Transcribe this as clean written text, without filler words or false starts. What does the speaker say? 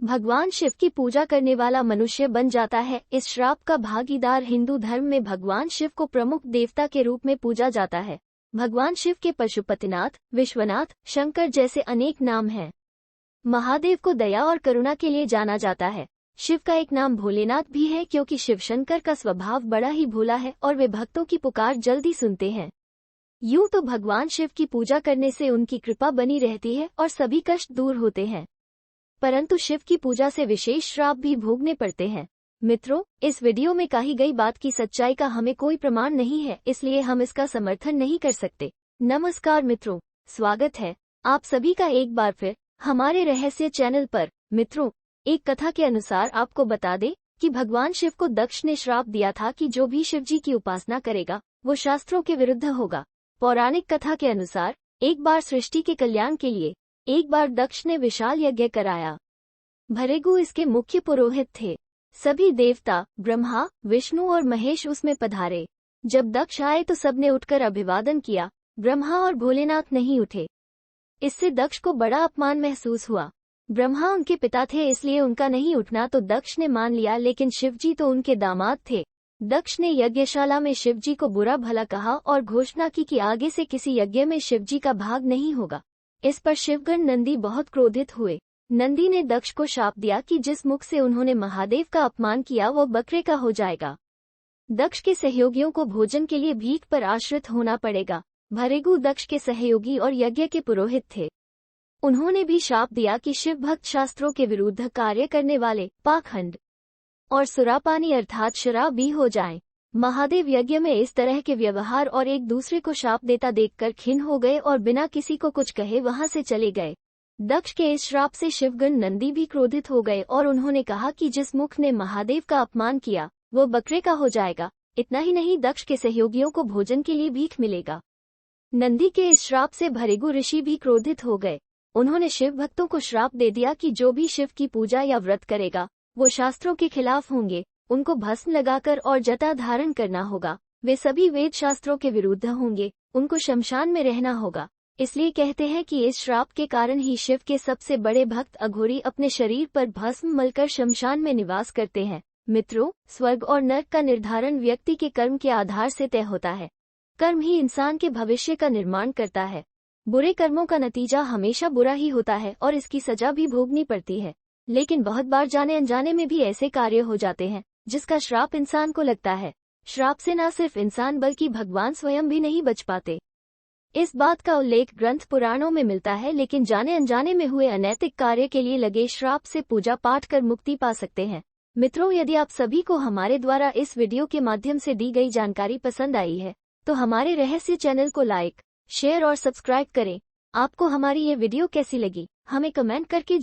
भगवान शिव की पूजा करने वाला मनुष्य बन जाता है। इस श्राप का भागीदार हिंदू धर्म में भगवान शिव को प्रमुख देवता के रूप में पूजा जाता है। भगवान शिव के पशुपतिनाथ, विश्वनाथ, शंकर जैसे अनेक नाम हैं। महादेव को दया और करुणा के लिए जाना जाता है। शिव का एक नाम भोलेनाथ भी है क्योंकि शिवशंकर का स्वभाव बड़ा ही भोला है और वे भक्तों की पुकार जल्दी सुनते हैं। यूं तो भगवान शिव की पूजा करने से उनकी कृपा बनी रहती है और सभी कष्ट दूर होते हैं, परंतु शिव की पूजा से विशेष श्राप भी भोगने पड़ते हैं। मित्रों, इस वीडियो में कही गई बात की सच्चाई का हमें कोई प्रमाण नहीं है, इसलिए हम इसका समर्थन नहीं कर सकते। नमस्कार मित्रों, स्वागत है आप सभी का एक बार फिर हमारे रहस्य चैनल पर। मित्रों, एक कथा के अनुसार आपको बता दें कि भगवान शिव को दक्ष ने श्राप दिया था कि जो भी शिव जी की उपासना करेगा वो शास्त्रों के विरुद्ध होगा। पौराणिक कथा के अनुसार एक बार सृष्टि के कल्याण के लिए एक बार दक्ष ने विशाल यज्ञ कराया। भृगु इसके मुख्य पुरोहित थे। सभी देवता ब्रह्मा, विष्णु और महेश उसमें पधारे। जब दक्ष आए तो सबने उठकर अभिवादन किया। ब्रह्मा और भोलेनाथ नहीं उठे। इससे दक्ष को बड़ा अपमान महसूस हुआ। ब्रह्मा उनके पिता थे, इसलिए उनका नहीं उठना तो दक्ष ने मान लिया, लेकिन शिवजी तो उनके दामाद थे। दक्ष ने यज्ञशाला में शिवजी को बुरा भला कहा और घोषणा की कि आगे से किसी यज्ञ में शिवजी का भाग नहीं होगा। इस पर शिवगण नंदी बहुत क्रोधित हुए। नंदी ने दक्ष को शाप दिया कि जिस मुख से उन्होंने महादेव का अपमान किया वो बकरे का हो जाएगा। दक्ष के सहयोगियों को भोजन के लिए भीख पर आश्रित होना पड़ेगा। भृगु दक्ष के सहयोगी और यज्ञ के पुरोहित थे। उन्होंने भी शाप दिया कि शिव भक्त शास्त्रों के विरुद्ध कार्य करने वाले पाखंड और सुरापानी अर्थात शराबी हो जाएं। महादेव यज्ञ में इस तरह के व्यवहार और एक दूसरे को शाप देता देखकर खिन्न हो गए और बिना किसी को कुछ कहे वहां से चले गए। दक्ष के इस श्राप से शिवगण नंदी भी क्रोधित हो गए और उन्होंने कहा कि जिस मुख ने महादेव का अपमान किया वो बकरे का हो जाएगा। इतना ही नहीं, दक्ष के सहयोगियों को भोजन के लिए भीख मिलेगा। नंदी के इस श्राप से भृगु ऋषि भी क्रोधित हो गए। उन्होंने शिव भक्तों को श्राप दे दिया कि जो भी शिव की पूजा या व्रत करेगा वो शास्त्रों के खिलाफ होंगे। उनको भस्म लगाकर और जटा धारण करना होगा। वे सभी वेद शास्त्रों के विरुद्ध होंगे। उनको शमशान में रहना होगा। इसलिए कहते हैं कि इस श्राप के कारण ही शिव के सबसे बड़े भक्त अघोरी अपने शरीर पर भस्म मलकर शमशान में निवास करते हैं। मित्रों, स्वर्ग और नरक का निर्धारण व्यक्ति के कर्म के आधार से तय होता है। कर्म ही इंसान के भविष्य का निर्माण करता है। बुरे कर्मों का नतीजा हमेशा बुरा ही होता है और इसकी सजा भी भोगनी पड़ती है। लेकिन बहुत बार जाने अनजाने में भी ऐसे कार्य हो जाते हैं जिसका श्राप इंसान को लगता है। श्राप से न सिर्फ इंसान बल्कि भगवान स्वयं भी नहीं बच पाते। इस बात का उल्लेख ग्रंथ पुराणों में मिलता है, लेकिन जाने अनजाने में हुए अनैतिक कार्य के लिए लगे श्राप से पूजा पाठ कर मुक्ति पा सकते हैं। मित्रों, यदि आप सभी को हमारे द्वारा इस वीडियो के माध्यम से दी गई जानकारी पसंद आई है तो हमारे रहस्य चैनल को लाइक, शेयर और सब्सक्राइब करें। आपको हमारी ये वीडियो कैसी लगी हमें कमेंट करके